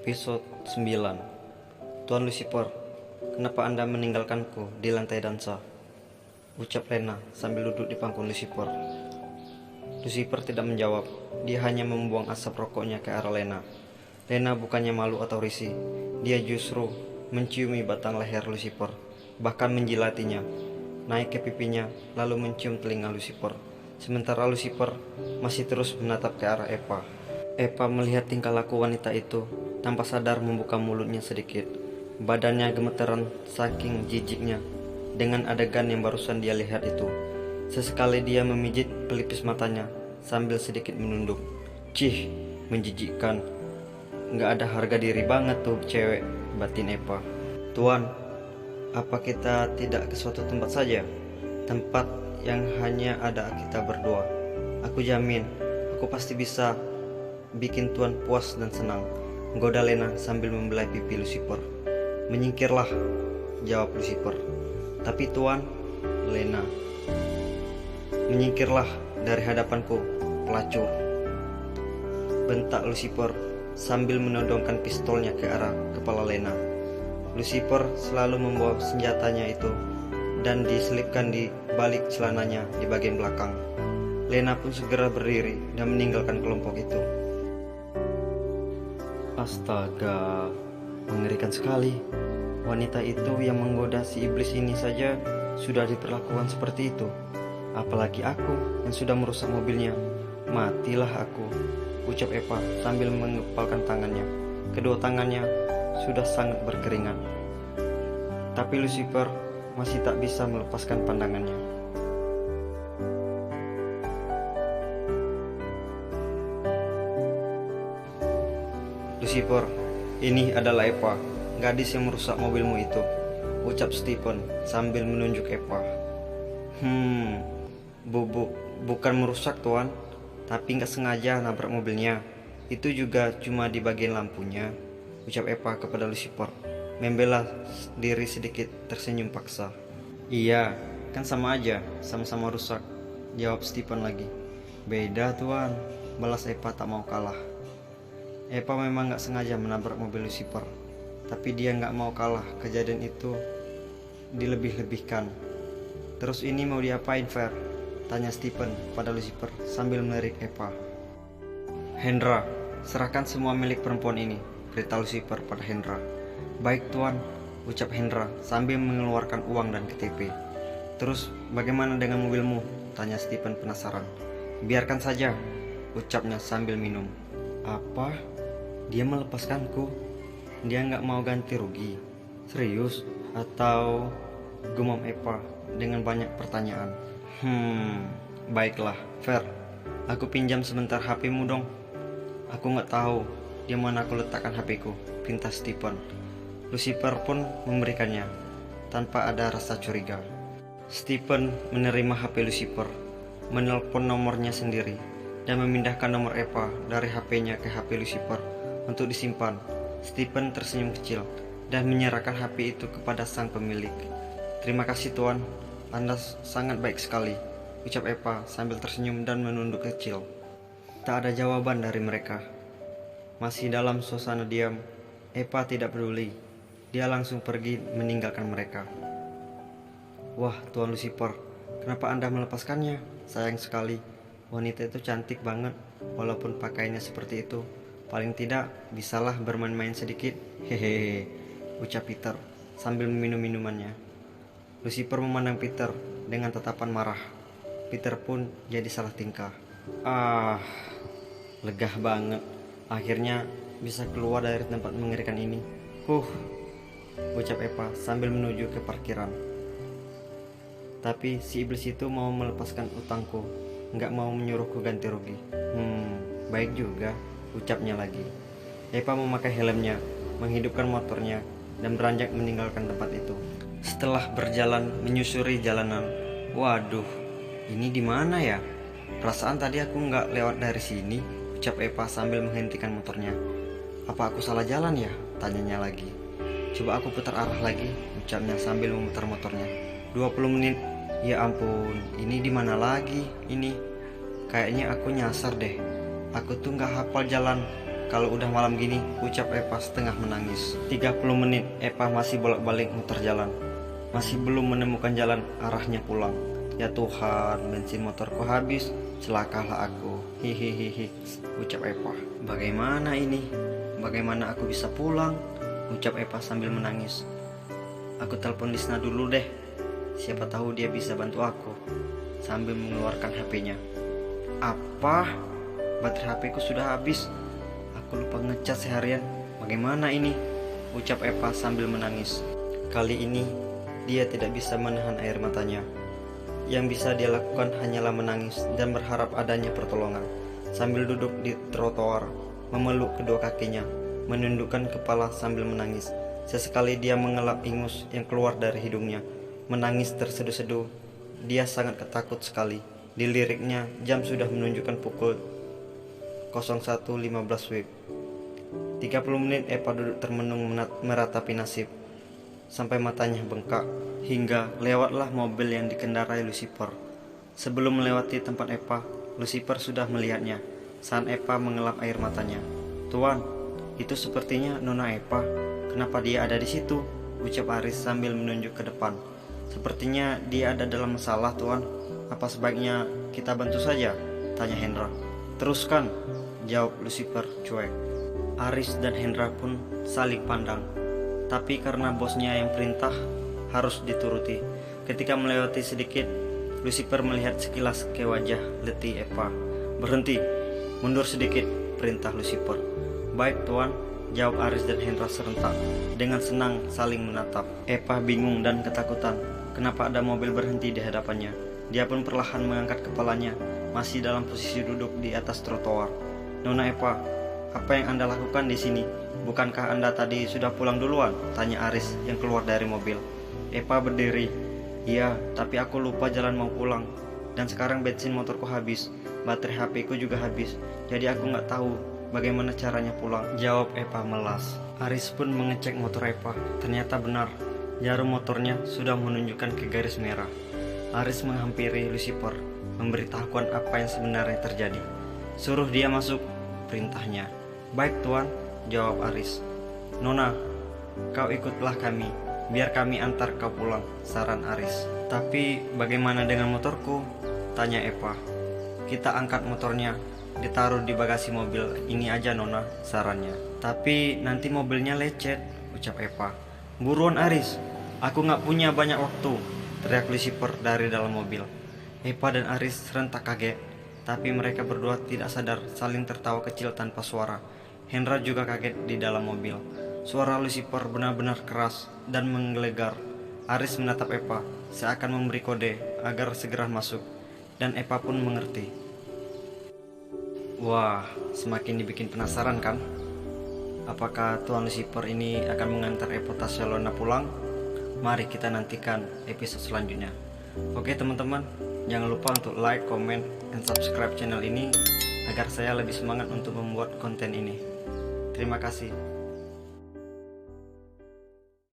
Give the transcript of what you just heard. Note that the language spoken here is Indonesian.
Episode 9. Tuan Lucifer, kenapa Anda meninggalkanku di lantai dansa? Ucap Lena sambil duduk di pangku Lucifer. Lucifer tidak menjawab. Dia hanya membuang asap rokoknya ke arah Lena. Lena bukannya malu atau risih. Dia justru menciumi batang leher Lucifer, bahkan menjilatinya, naik ke pipinya, lalu mencium telinga Lucifer. Sementara Lucifer masih terus menatap ke arah Eva. Eva melihat tingkah laku wanita itu, tanpa sadar membuka mulutnya sedikit. Badannya gemeteran saking jijiknya dengan adegan yang barusan dia lihat itu. Sesekali dia memijit pelipis matanya sambil sedikit menunduk. Cih, menjijikkan. Nggak ada harga diri banget tuh cewek, batin Eva. Tuan, apa kita tidak ke suatu tempat saja? Tempat yang hanya ada kita berdua. Aku jamin, aku pasti bisa bikin Tuan puas dan senang, goda Lena sambil membelai pipi Lucifer. Menyingkirlah, jawab Lucifer. Tapi Tuan, Lena. Menyingkirlah dari hadapanku, pelacur, bentak Lucifer sambil menodongkan pistolnya ke arah kepala Lena. Lucifer selalu membawa senjatanya itu dan diselipkan di balik celananya di bagian belakang. Lena pun segera berdiri dan meninggalkan kelompok itu. Astaga, mengerikan sekali. Wanita itu yang menggoda si iblis ini saja sudah diperlakukan seperti itu. Apalagi aku yang sudah merusak mobilnya. Matilah aku, ucap Eva sambil mengepalkan tangannya. Kedua tangannya sudah sangat berkeringat. Tapi Lucifer masih tak bisa melepaskan pandangannya. Lucifer, ini adalah Eva, gadis yang merusak mobilmu itu, ucap Stephen sambil menunjuk Eva. Bukan merusak Tuan, tapi nggak sengaja nabrak mobilnya. Itu juga cuma di bagian lampunya, ucap Eva kepada Lucifer, membela diri sedikit tersenyum paksa. Iya, kan sama aja, sama-sama rusak, jawab Stephen lagi. Beda Tuan, balas Eva tak mau kalah. Eva memang gak sengaja menabrak mobil Lucifer, tapi dia gak mau kalah. Kejadian itu dilebih-lebihkan. Terus ini mau diapain, Fer? Tanya Stephen pada Lucifer sambil melirik Eva. Hendra, serahkan semua milik perempuan ini, perintah Lucifer pada Hendra. Baik Tuan, ucap Hendra sambil mengeluarkan uang dan KTP. Terus bagaimana dengan mobilmu? Tanya Stephen penasaran. Biarkan saja, ucapnya sambil minum. Apa? Dia melepaskanku? Dia nggak mau ganti rugi? Serius? Atau gumam Eva dengan banyak pertanyaan. Baiklah, Fer. Aku pinjam sebentar HP-mu dong. Aku nggak tahu di mana aku letakkan HP-ku, pinta Stephen. Lucifer pun memberikannya tanpa ada rasa curiga. Stephen menerima HP Lucifer, menelpon nomornya sendiri, dan memindahkan nomor Eva dari HP-nya ke HP Lucifer untuk disimpan. Stephen tersenyum kecil dan menyerahkan HP itu kepada sang pemilik. Terima kasih Tuan, Anda sangat baik sekali, ucap Eva sambil tersenyum dan menunduk kecil. Tak ada jawaban dari mereka. Masih dalam suasana diam, Eva tidak peduli. Dia langsung pergi meninggalkan mereka. Wah Tuan Lucifer, kenapa Anda melepaskannya? Sayang sekali. Wanita itu cantik banget, walaupun pakaiannya seperti itu. Paling tidak bisalah bermain-main sedikit. Hehehe, ucap Peter sambil meminum minumannya. Lucifer memandang Peter dengan tatapan marah. Peter pun jadi salah tingkah. Lega banget. Akhirnya bisa keluar dari tempat mengerikan ini. Ucap Eva sambil menuju ke parkiran. Tapi si iblis itu mau melepaskan utangku, nggak mau menyuruhku ganti rugi. Baik juga, ucapnya lagi. Eva memakai helmnya, menghidupkan motornya, dan beranjak meninggalkan tempat itu. Setelah berjalan menyusuri jalanan, waduh, ini di mana ya? Perasaan tadi aku nggak lewat dari sini, ucap Eva sambil menghentikan motornya. Apa aku salah jalan ya? Tanyanya lagi. Coba aku putar arah lagi, ucapnya sambil memutar motornya. 20 menit. Ya ampun, ini di mana lagi ini? Kayaknya aku nyasar deh. Aku tuh nggak hafal jalan. Kalau udah malam gini, ucap Eva setengah menangis. 30 menit Eva masih bolak-balik muter jalan. Masih belum menemukan jalan arahnya pulang. Ya Tuhan, bensin motorku habis, celakalah aku. Hihihihi, ucap Eva. Bagaimana ini? Bagaimana aku bisa pulang? Ucap Eva sambil menangis. Aku telepon Lisna dulu deh. Siapa tahu dia bisa bantu aku. Sambil mengeluarkan HP-nya. Apa? Baterai HP-ku sudah habis. Aku lupa ngecas seharian. Bagaimana ini? Ucap Eva sambil menangis. Kali ini dia tidak bisa menahan air matanya. Yang bisa dia lakukan hanyalah menangis dan berharap adanya pertolongan. Sambil duduk di trotoar, memeluk kedua kakinya, menundukkan kepala sambil menangis. Sesekali dia mengelap ingus yang keluar dari hidungnya. Menangis terseduh-seduh. Dia sangat ketakut sekali. Di liriknya, jam sudah menunjukkan pukul 01.15 WIB. 30 menit Eva duduk termenung meratapi nasib. Sampai matanya bengkak. Hingga lewatlah mobil yang dikendarai Lucifer. Sebelum melewati tempat Eva, Lucifer sudah melihatnya. Saat Eva mengelap air matanya. Tuan, itu sepertinya Nona Eva. Kenapa dia ada di situ? Ucap Aris sambil menunjuk ke depan. Sepertinya dia ada dalam masalah, Tuan. Apa sebaiknya kita bantu saja? Tanya Hendra. Teruskan, jawab Lucifer cuek. Aris dan Hendra pun saling pandang. Tapi karena bosnya yang perintah, harus dituruti. Ketika melewati sedikit, Lucifer melihat sekilas ke wajah letih Eva. Berhenti, mundur sedikit, perintah Lucifer. Baik Tuan, jawab Aris dan Hendra serentak. Dengan senang saling menatap. Eva bingung dan ketakutan. Kenapa ada mobil berhenti di hadapannya? Dia pun perlahan mengangkat kepalanya, masih dalam posisi duduk di atas trotoar. Nona Eva, apa yang Anda lakukan di sini? Bukankah Anda tadi sudah pulang duluan? Tanya Aris yang keluar dari mobil. Eva berdiri. Iya, tapi aku lupa jalan mau pulang. Dan sekarang bensin motorku habis. Baterai HP ku juga habis. Jadi aku nggak tahu bagaimana caranya pulang. Jawab Eva melas. Aris pun mengecek motor Eva. Ternyata benar. Jarum motornya sudah menunjukkan ke garis merah. Aris menghampiri Lucifer, memberitahukan apa yang sebenarnya terjadi. Suruh dia masuk, perintahnya. Baik Tuan, jawab Aris. Nona, kau ikutlah kami, biar kami antar kau pulang, saran Aris. Tapi bagaimana dengan motorku? Tanya Eva. Kita angkat motornya, ditaruh di bagasi mobil ini aja Nona, sarannya. Tapi nanti mobilnya lecet, ucap Eva. Buruan Aris, aku gak punya banyak waktu, teriak Lucifer dari dalam mobil. Eva dan Aris serentak kaget, tapi mereka berdua tidak sadar saling tertawa kecil tanpa suara. Hendra juga kaget di dalam mobil. Suara Lucifer benar-benar keras dan menggelegar. Aris menatap Eva, seakan memberi kode agar segera masuk, dan Eva pun mengerti. Wah, semakin dibikin penasaran kan? Apakah Tuan Lucifer ini akan mengantar Eva Tasya-Lona pulang? Mari kita nantikan episode selanjutnya. Oke teman-teman, jangan lupa untuk like, comment, dan subscribe channel ini agar saya lebih semangat untuk membuat konten ini. Terima kasih.